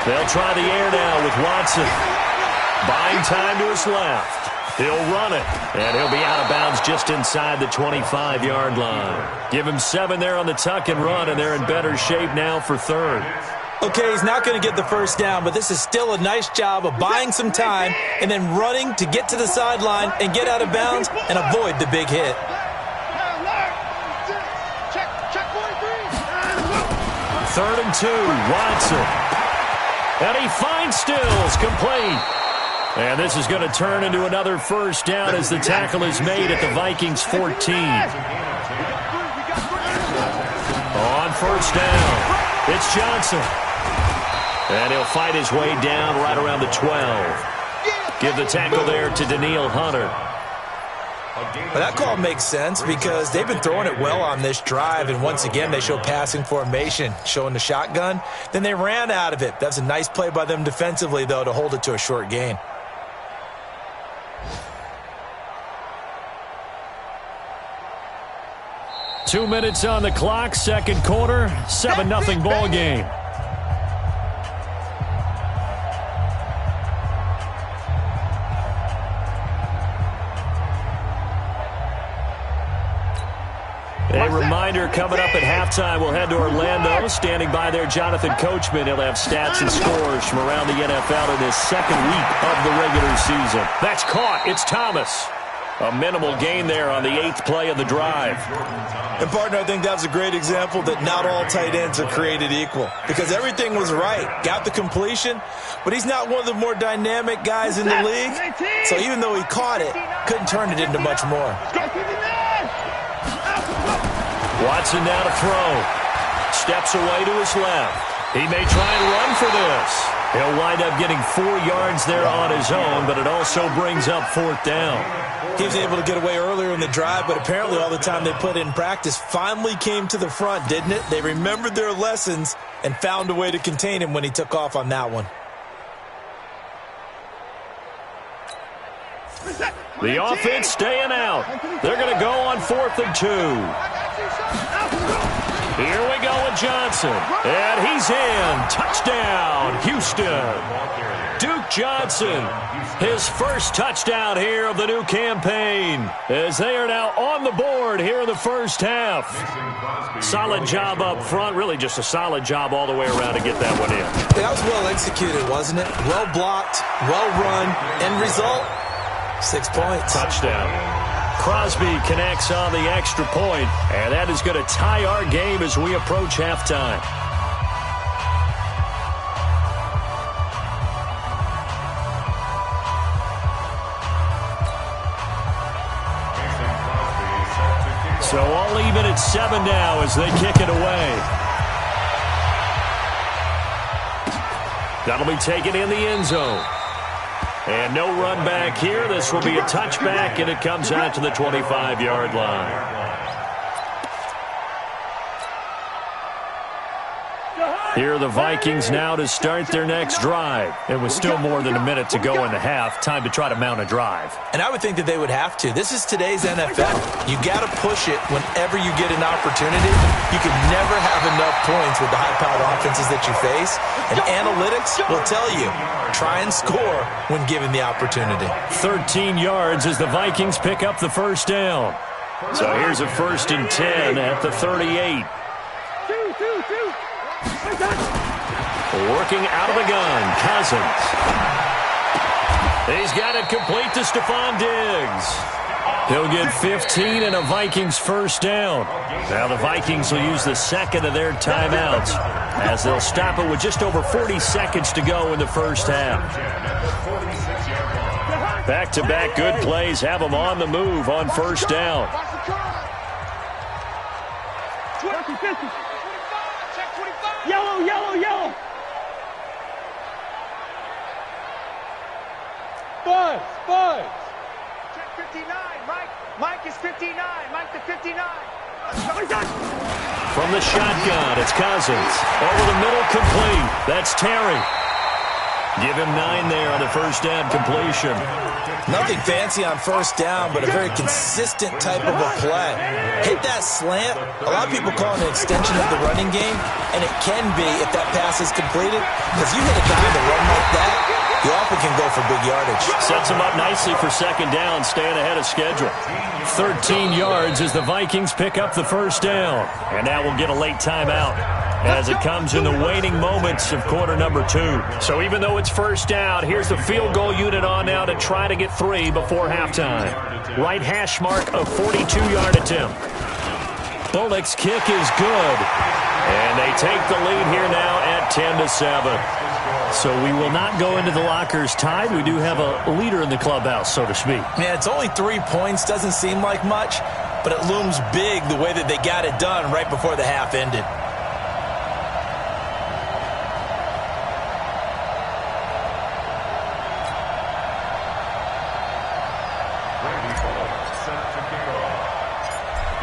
They'll try the air now with Watson. Buying time to his left. He'll run it, and he'll be out of bounds just inside the 25-yard line. Give him 7 there on the tuck and run, and they're in better shape now for third. Okay, he's not going to get the first down, but this is still a nice job of buying some time and then running to get to the sideline and get out of bounds and avoid the big hit. Third and 2, Watson. And he finds Stills, complete. And this is going to turn into another first down as the tackle is made at the Vikings 14. On first down, it's Johnson. And he'll fight his way down right around the 12. Give the tackle there to Daniil Hunter. Well, that call makes sense because they've been throwing it well on this drive, and once again they show passing formation, showing the shotgun. Then they ran out of it. That's a nice play by them defensively, though, to hold it to a short gain. Two minutes on the clock, second quarter, 7-0 ball game. A reminder coming up at halftime, we'll head to Orlando. Standing by there, Jonathan Coachman. He'll have stats and scores from around the NFL in this second week of the regular season. That's caught. It's Thomas. A minimal gain there on the 8th play of the drive. And, partner, I think that was a great example that not all tight ends are created equal because everything was right. Got the completion, but he's not one of the more dynamic guys in the league. So even though he caught it, couldn't turn it into much more. Watson now to throw. Steps away to his left. He may try and run for this. He'll wind up getting 4 yards there on his own, but it also brings up 4th down. He was able to get away earlier in the drive, but apparently all the time they put in practice finally came to the front, didn't it? They remembered their lessons and found a way to contain him when he took off on that one. The offense staying out. They're going to go on 4th and 2. Here we go with Johnson. And he's in. Touchdown, Houston. Duke Johnson, his first touchdown here of the new campaign, as they are now on the board here in the first half. Solid job up front, really just a solid job all the way around to get that one in. That was well executed, wasn't it? Well blocked, well run, end result, 6 points. Touchdown. Crosby connects on the extra point, and that is going to tie our game as we approach halftime. So all even at 7 now as they kick it away. That'll be taken in the end zone. And no run back here. This will be a touchback, and it comes out to the 25-yard line. Here are the Vikings now to start their next drive. And with still more than a minute to go in the half, time to try to mount a drive. And I would think that they would have to. This is today's NFL. You got to push it whenever you get an opportunity. You can never have enough points with the high-powered offenses that you face. And analytics will tell you, try and score when given the opportunity. 13 yards as the Vikings pick up the first down. So here's a 1st and 10 at the 38. Working out of the gun, Cousins. He's got it complete to Stephon Diggs. He'll get 15 and a Vikings first down. Now the Vikings will use the second of their timeouts as they'll stop it with just over 40 seconds to go in the first half. Back-to-back good plays have them on the move on first down. Yellow, yellow, yellow. Buzz. Check 59. Mike is 59. Mike to 59. From the shotgun, it's Cousins. Over the middle, complete. That's Terry. Give him 9 there on the first down completion. Nothing fancy on first down, but a very consistent type of a play. Hit that slant. A lot of people call it an extension of the running game, and it can be if that pass is completed. Because you hit a guy to run like that, you often can go for big yardage. Sets him up nicely for second down, staying ahead of schedule. 13 yards as the Vikings pick up the first down. And now we'll get a late timeout as it comes in the waning moments of quarter number 2. So even though it's first down, here's the field goal unit on now to try to get 3 before halftime. Right hash mark, a 42-yard attempt. Bullock's kick is good. And they take the lead here now at 10-7. So we will not go into the lockers tied. We do have a leader in the clubhouse, so to speak. Yeah, it's only 3 points. Doesn't seem like much, but it looms big the way that they got it done right before the half ended.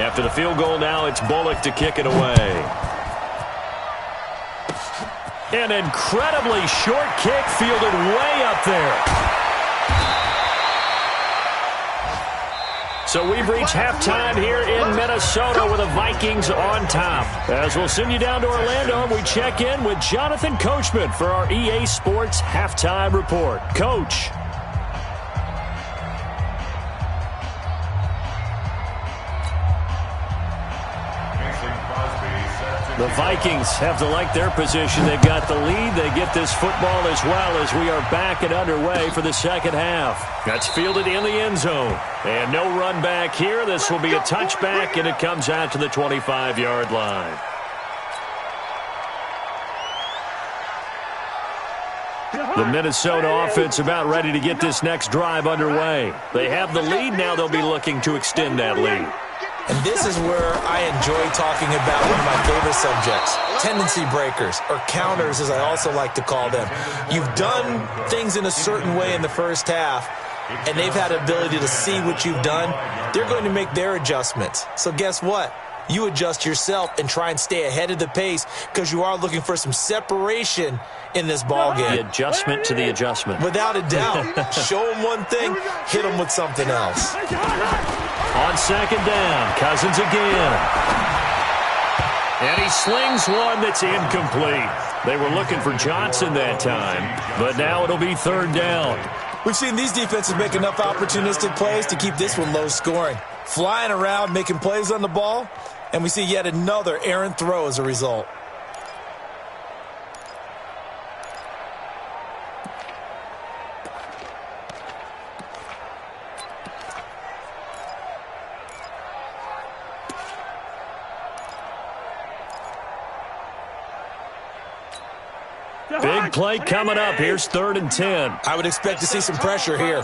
After the field goal now, it's Bullock to kick it away. An incredibly short kick fielded way up there. So we've reached halftime here in Minnesota with the Vikings on top. As we'll send you down to Orlando, we check in with Jonathan Coachman for our EA Sports Halftime Report. Coach. The Vikings have to like their position. They've got the lead. They get this football as well as we are back and underway for the second half. That's fielded in the end zone. And no run back here. This will be a touchback, and it comes out to the 25-yard line. The Minnesota offense about ready to get this next drive underway. They have the lead. Now they'll be looking to extend that lead. And this is where I enjoy talking about one of my favorite subjects, tendency breakers, or counters as I also like to call them. You've done things in a certain way in the first half, and they've had the ability to see what you've done. They're going to make their adjustments. So guess what? You adjust yourself and try and stay ahead of the pace because you are looking for some separation in this ball game. The adjustment to the adjustment. Without a doubt. Show them one thing, hit them with something else. On second down, Cousins again. And he slings one that's incomplete. They were looking for Johnson that time, but now it'll be third down. We've seen these defenses make enough opportunistic plays to keep this one low scoring. Flying around, making plays on the ball, and we see yet another errant throw as a result. Big play coming up. Here's 3rd and 10. I would expect to see some pressure here.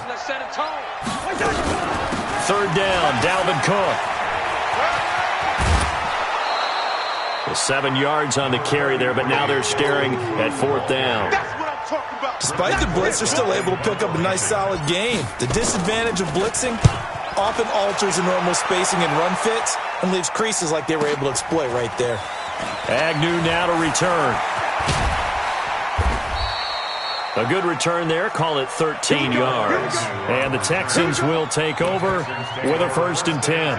Third down, Dalvin Cook. 7 yards on the carry there, but now they're staring at 4th down. Despite the blitz, they're still able to pick up a nice solid gain. The disadvantage of blitzing often alters the normal spacing and run fits and leaves creases like they were able to exploit right there. Agnew now to return. A good return there. Call it 13 yards. And the Texans will take over with a 1st and 10.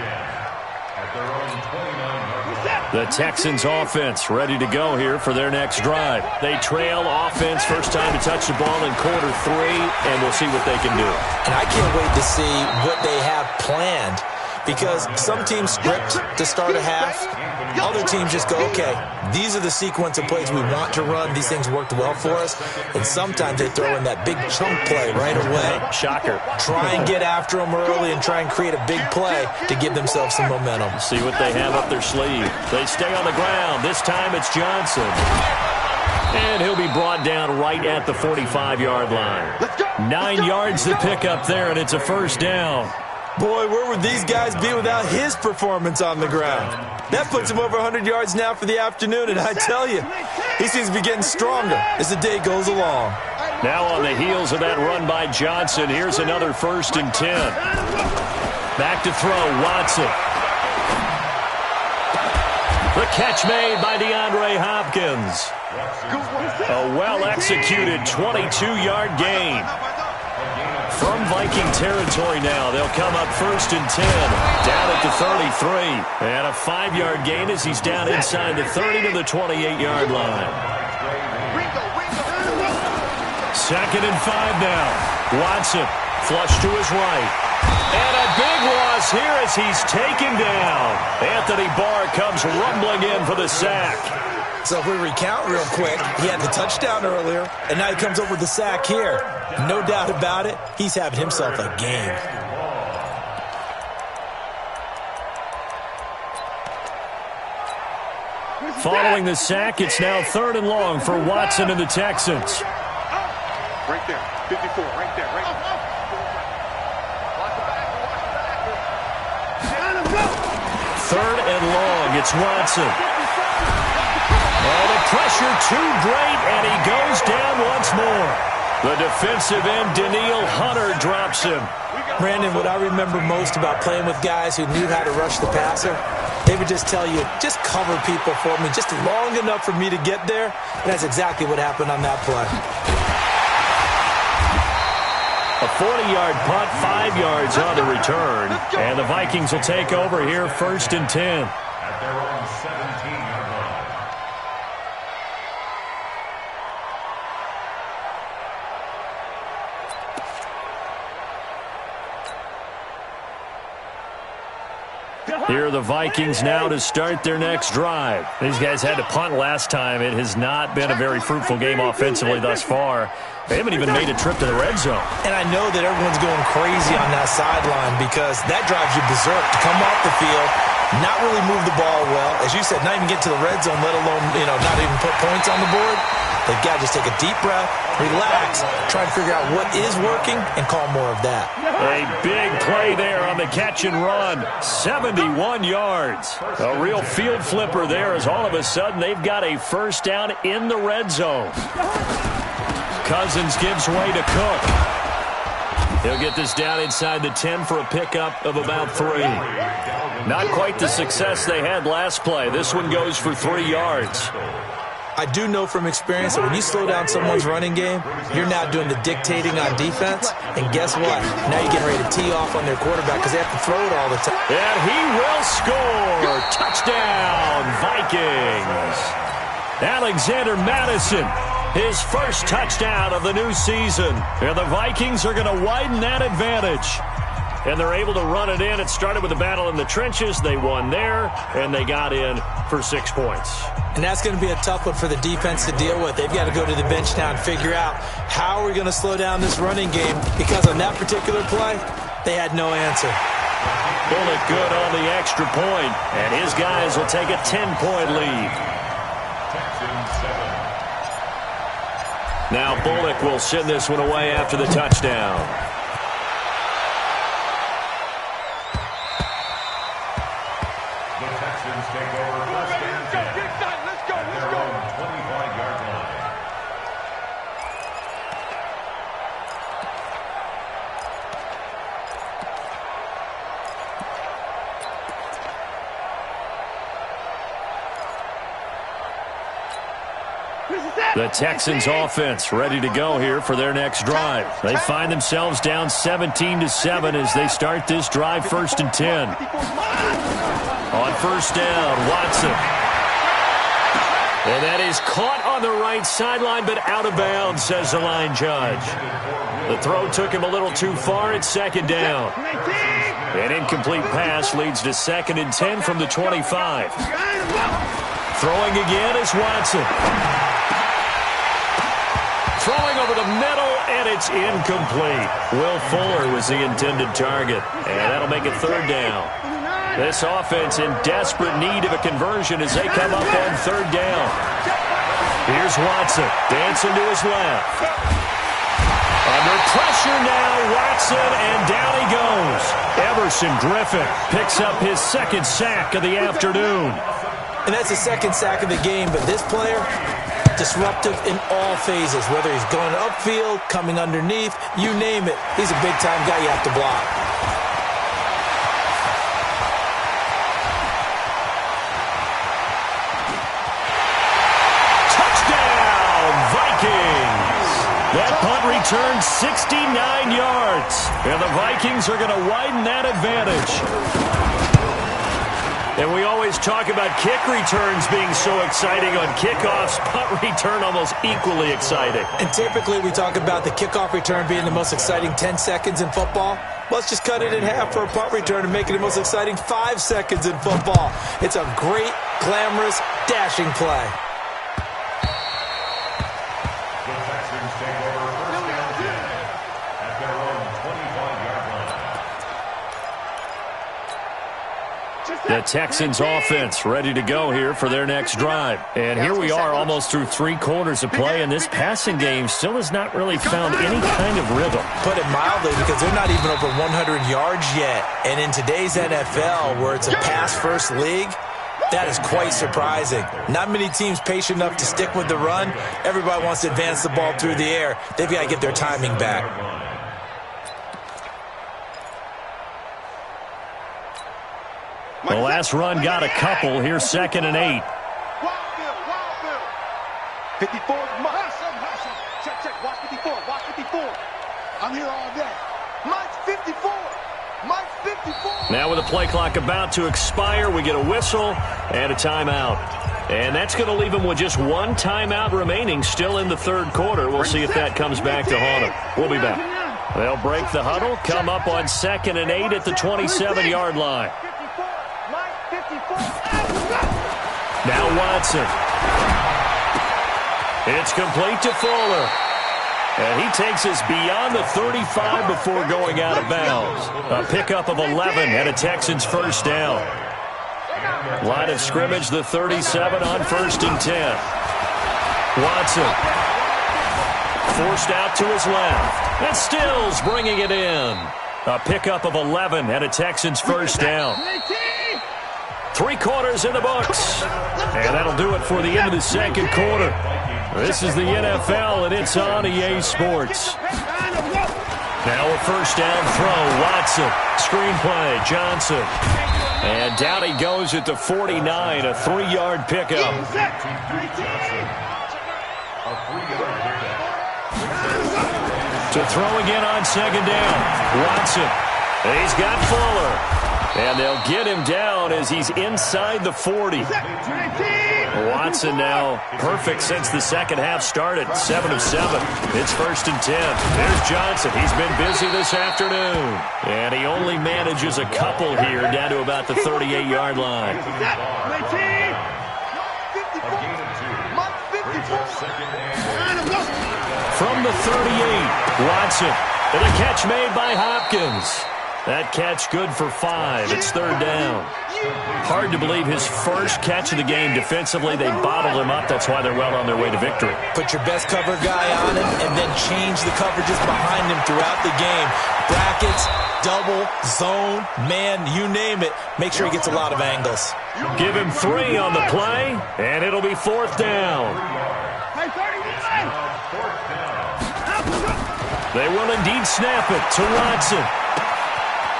The Texans offense ready to go here for their next drive. They trail offense, first time to touch the ball in quarter 3, and we'll see what they can do. And I can't wait to see what they have planned, because some teams script to start a half. Other teams just go, okay, these are the sequence of plays we want to run. These things worked well for us. And sometimes they throw in that big chunk play right away. Shocker. Try and get after them early and try and create a big play to give themselves some momentum. See what they have up their sleeve. They stay on the ground. This time it's Johnson. And he'll be brought down right at the 45-yard line. 9 yards to pick up there, and it's a 1st down. Boy, where would these guys be without his performance on the ground? That puts him over 100 yards now for the afternoon, and I tell you, he seems to be getting stronger as the day goes along. Now on the heels of that run by Johnson, here's another 1st and 10. Back to throw, Watson. The catch made by DeAndre Hopkins. A well-executed 22-yard gain. From Viking territory now, they'll come up 1st and 10, down at the 33. And a 5-yard gain as he's down inside the 30 to the 28-yard line. 2nd and 5 now. Watson, flush to his right. And a big loss here as he's taken down. Anthony Barr comes rumbling in for the sack. So if we recount real quick, he had the touchdown earlier, and now he comes up with the sack here. No doubt about it, he's having himself a game. Following the sack, it's now 3rd and long for Watson and the Texans. Right there, 54, right there, right there. 3rd and long, it's Watson. Oh, the pressure too great, and he goes down once more. The defensive end, Daniil Hunter, drops him. Brandon, what I remember most about playing with guys who knew how to rush the passer, they would just tell you, just cover people for me, just long enough for me to get there. And that's exactly what happened on that play. A 40-yard punt, 5 yards on the return. And the Vikings will take over here 1st and 10. At their own 17-yard line. Here are the Vikings now to start their next drive. These guys had to punt last time. It has not been a very fruitful game offensively thus far. They haven't even made a trip to the red zone. And I know that everyone's going crazy on that sideline because that drives you berserk to come off the field, not really move the ball well. As you said, not even get to the red zone, let alone, not even put points on the board. They've got to just take a deep breath, relax, try to figure out what is working, and call more of that. A big play there on the catch and run. 71 yards. A real field flipper there as all of a sudden they've got a first down in the red zone. Cousins gives way to Cook. He'll get this down inside the 10 for a pickup of about 3. Not quite the success they had last play. This one goes for 3 yards. I do know from experience that when you slow down someone's running game, you're now doing the dictating on defense. And guess what? Now you're getting ready to tee off on their quarterback because they have to throw it all the time. And he will score. Touchdown, Vikings. Alexander Madison, his first touchdown of the new season. And the Vikings are going to widen that advantage. And they're able to run it in. It started with a battle in the trenches. They won there, and they got in for 6 points. And that's going to be a tough one for the defense to deal with. They've got to go to the bench now and figure out how are we going to slow down this running game, because on that particular play, they had no answer. Bullock good on the extra point, and his guys will take a 10-point lead. Now Bullock will send this one away after the touchdown. The Texans offense ready to go here for their next drive. They find themselves down 17-7 as they start this drive 1st and 10. On 1st down, Watson. And that is caught on the right sideline, but out of bounds, says the line judge. The throw took him a little too far. It's 2nd down. An incomplete pass leads to 2nd and 10 from the 25. Throwing again is Watson. Throwing over the middle, and it's incomplete. Will Fuller was the intended target, and that'll make it 3rd down. This offense in desperate need of a conversion as they come up on 3rd down. Here's Watson, dancing to his left. Under pressure now, Watson, and down he goes. Everson Griffin picks up his 2nd sack of the afternoon. And that's the 2nd sack of the game, but this player, disruptive in all phases, whether he's going upfield, coming underneath, you name it. He's a big-time guy you have to block. Vikings. That punt returned 69 yards. And the Vikings are going to widen that advantage. And we always talk about kick returns being so exciting on kickoffs. Punt return almost equally exciting. And typically we talk about the kickoff return being the most exciting 10 seconds in football. Let's just cut it in half for a punt return and make it the most exciting 5 seconds in football. It's a great, glamorous, dashing play. The Texans offense ready to go here for their next drive. And here we are almost through 3 quarters of play, and this passing game still has not really found any kind of rhythm. Put it mildly, because they're not even over 100 yards yet. And in today's NFL, where it's a pass-first league, that is quite surprising. Not many teams patient enough to stick with the run. Everybody wants to advance the ball through the air. They've got to get their timing back. The last run got a couple. Here's 2nd and 8. 54. Check. Watch 54. Watch 54. I'm here all day. Mike's 54. Mike's 54. Now with the play clock about to expire, we get a whistle and a timeout. And that's going to leave them with just 1 timeout remaining still in the 3rd quarter. We'll see if that comes back to haunt them. We'll be back. They'll break the huddle, come up on 2nd and 8 at the 27-yard line. Now Watson. It's complete to Fuller. And he takes us beyond the 35 before going out of bounds. A pickup of 11 and a Texans first down. Line of scrimmage, the 37 on 1st and 10. Watson. Forced out to his left. And Stills bringing it in. A pickup of 11 and a Texans first down. 3 quarters in the books. And that'll do it for the end of the 2nd quarter. This is the NFL, and it's on EA Sports. Now a first down throw. Watson. Screenplay. Johnson. And down he goes at the 49. A 3-yard pickup. To throw again on 2nd down. Watson. He's got Fuller. And they'll get him down as he's inside the 40. Watson now perfect since the 2nd half started. 7 of 7. It's 1st and 10. There's Johnson. He's been busy this afternoon. And he only manages a couple here down to about the 38-yard line. From the 38, Watson. And a catch made by Hopkins. That catch good for 5. It's 3rd down. Hard to believe his first catch of the game. Defensively, they bottled him up. That's why they're well on their way to victory. Put your best cover guy on him and then change the coverages behind him throughout the game. Brackets, double, zone, man, you name it. Make sure he gets a lot of angles. Give him 3 on the play, and it'll be 4th down. They will indeed snap it to Watson.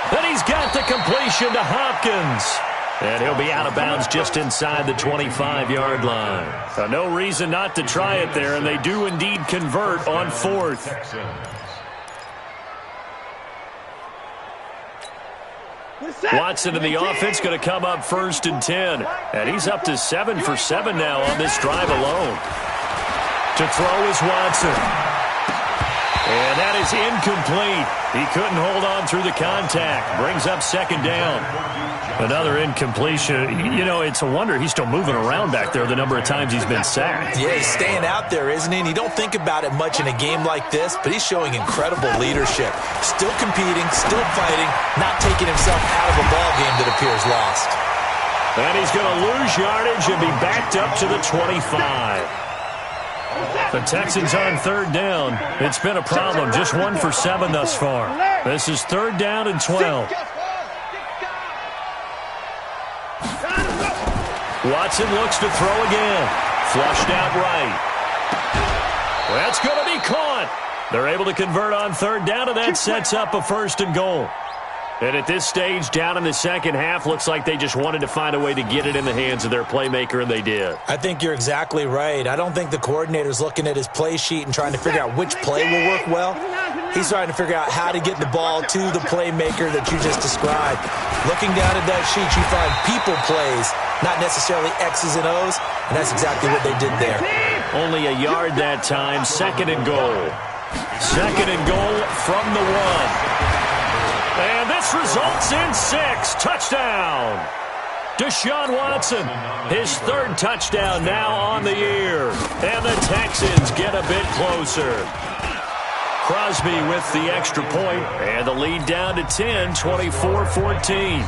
And he's got the completion to Hopkins. And he'll be out of bounds just inside the 25-yard line. No reason not to try it there, and they do indeed convert on 4th. Watson in the offense going to come up 1st and 10. And he's up to 7 for 7 now on this drive alone. To throw is Watson. And that is incomplete. He couldn't hold on through the contact. Brings up 2nd down. Another incompletion. You know, it's a wonder he's still moving around back there the number of times he's been sacked. Yeah, he's staying out there, isn't he? And you don't think about it much in a game like this, but he's showing incredible leadership. Still competing, still fighting, not taking himself out of a ball game that appears lost. And he's going to lose yardage and be backed up to the 25. The Texans on 3rd down. It's been a problem. Just 1 for 7 thus far. This is 3rd down and 12. Watson looks to throw again. Flushed out right. That's going to be caught. They're able to convert on 3rd down, and that sets up a 1st and goal. And at this stage, down in the second half, looks like they just wanted to find a way to get it in the hands of their playmaker, and they did. I think you're exactly right. I don't think the coordinator's looking at his play sheet and trying to figure out which play will work well. He's trying to figure out how to get the ball to the playmaker that you just described. Looking down at that sheet, you find people plays, not necessarily X's and O's, and that's exactly what they did there. Only a yard that time, second and goal. Second and goal from the 1. And this results in 6. Touchdown. Deshaun Watson, his 3rd touchdown now on the year. And the Texans get a bit closer. Crosby with the extra point, and the lead down to 10, 24-14.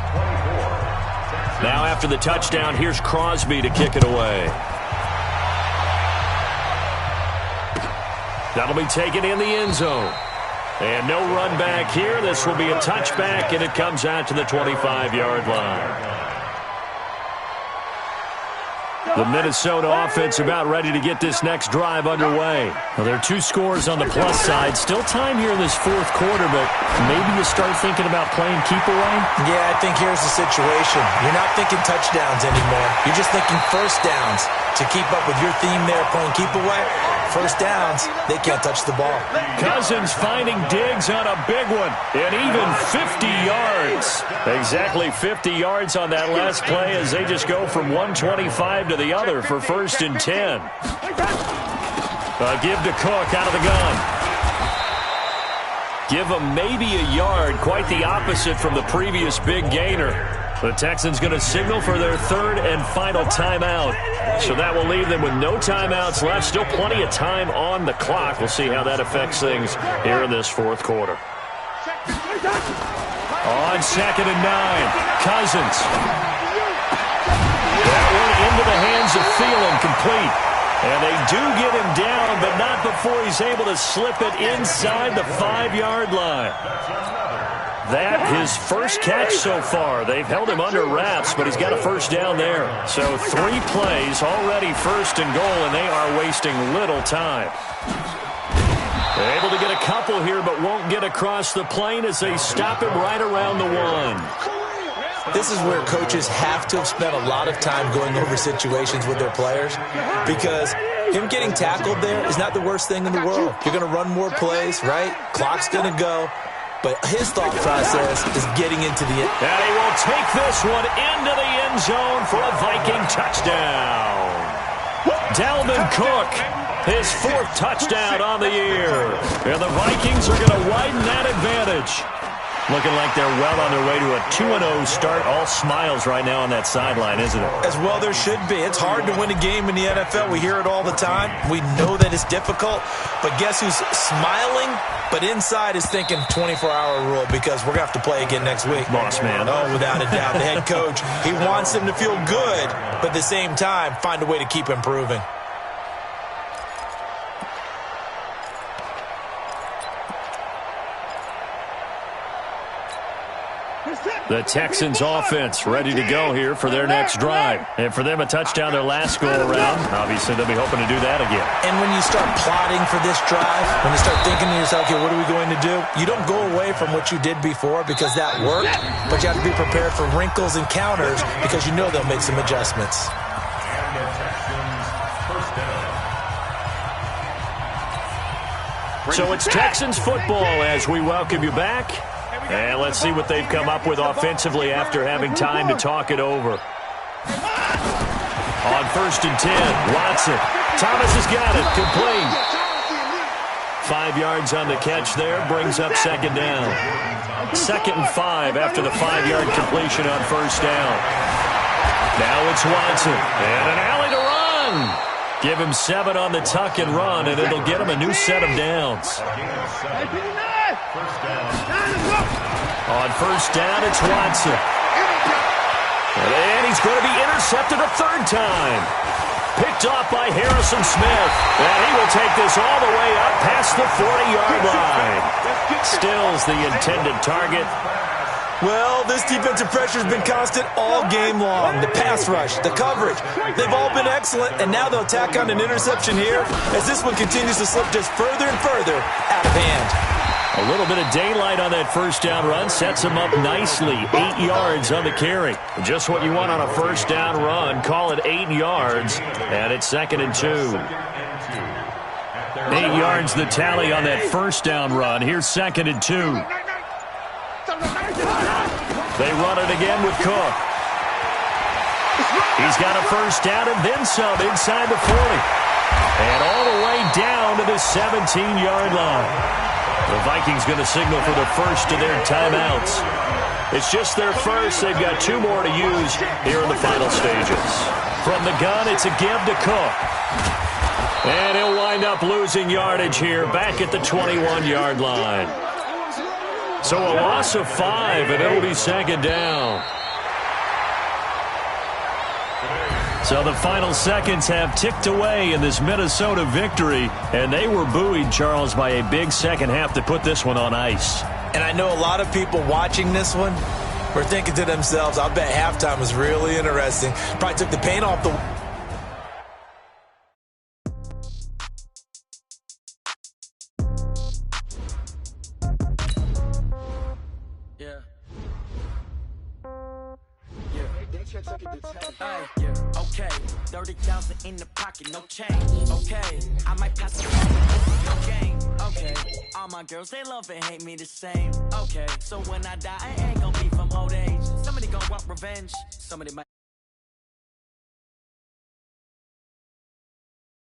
Now after the touchdown, here's Crosby to kick it away. That'll be taken in the end zone. And no run back here. This will be a touchback, and it comes out to the 25-yard line. The Minnesota offense about ready to get this next drive underway. Well, there are 2 scores on the plus side. Still time here in this 4th quarter, but maybe you start thinking about playing keep away? Yeah, I think here's the situation. You're not thinking touchdowns anymore. You're just thinking first downs. To keep up with your theme there, playing keep away, first downs, they can't touch the ball. Cousins finding Diggs on a big one, and even 50 yards. Exactly 50 yards on that last play as they just go from 125 to the other for 1st and 10. Give to Cook out of the gun. Give him maybe a yard, quite the opposite from the previous big gainer. The Texans going to signal for their 3rd and final timeout. So that will leave them with no timeouts left. Still plenty of time on the clock. We'll see how that affects things here in this 4th quarter. On 2nd and 9, Cousins. That one into the hands of Thielen, complete. And they do get him down, but not before he's able to slip it inside the 5-yard line. That his first catch so far. They've held him under wraps, but he's got a first down there. So 3 plays, already 1st and goal, and they are wasting little time. They're able to get a couple here, but won't get across the plane as they stop him right around the 1. This is where coaches have to have spent a lot of time going over situations with their players, because him getting tackled there is not the worst thing in the world. You're going to run more plays, right? Clock's going to go. But his thought process is getting into the end. And he will take this one into the end zone for a Viking touchdown. Dalvin Cook, his 4th touchdown on the year. And the Vikings are going to widen that advantage. Looking like they're well on their way to a 2-0 start. All smiles right now on that sideline, isn't it? As well there should be. It's hard to win a game in the NFL. We hear it all the time. We know that it's difficult. But guess who's smiling? But inside is thinking 24-hour rule, because we're going to have to play again next week. Boss man. Oh, without a doubt. The head coach, he wants them to feel good, but at the same time, find a way to keep improving. The Texans offense ready to go here for their next drive. And for them, a touchdown their last go-around. Obviously, they'll be hoping to do that again. And when you start plotting for this drive, when you start thinking to yourself, okay, what are we going to do? You don't go away from what you did before because that worked, but you have to be prepared for wrinkles and counters because you know they'll make some adjustments. So it's Texans football as we welcome you back. And let's see what they've come up with offensively after having time to talk it over. On 1st and 10, Watson. Thomas has got it. Complete. 5 yards on the catch there. Brings up 2nd down. 2nd and 5 after the 5-yard completion on 1st down. Now it's Watson. And an alley to run. Give him 7 on the tuck and run, and it'll get him a new set of downs. On 1st down, it's Watson. And he's going to be intercepted a 3rd time. Picked off by Harrison Smith. And he will take this all the way up past the 40-yard line. Still's the intended target. Well, this defensive pressure has been constant all game long. The pass rush, the coverage, they've all been excellent, and now they'll tack on an interception here as this one continues to slip just further and further out of hand. A little bit of daylight on that first down run sets him up nicely. 8 yards on the carry. Just what you want on a first down run. Call it 8 yards, and it's 2nd and 2. 8 yards the tally on that first down run. Here's 2nd and 2. They run it again with Cook. He's got a first down and then some inside the 40. And all the way down to the 17-yard line. The Vikings going to signal for the first of their timeouts. It's just their first. They've got 2 more to use here in the final stages. From the gun, it's a give to Cook. And he'll wind up losing yardage here back at the 21-yard line. So a loss of 5, and it'll be 2nd down. So the final seconds have ticked away in this Minnesota victory, and they were buoyed, Charles, by a big second half to put this one on ice. And I know a lot of people watching this one were thinking to themselves, I bet halftime was really interesting. Probably took the paint off the... Okay, 30,000 in the pocket, no change. Okay, I might pass a no game. Okay, all my girls, they love and hate me the same. Okay, so when I die, I ain't gonna be from old age. Somebody gonna want revenge. Somebody might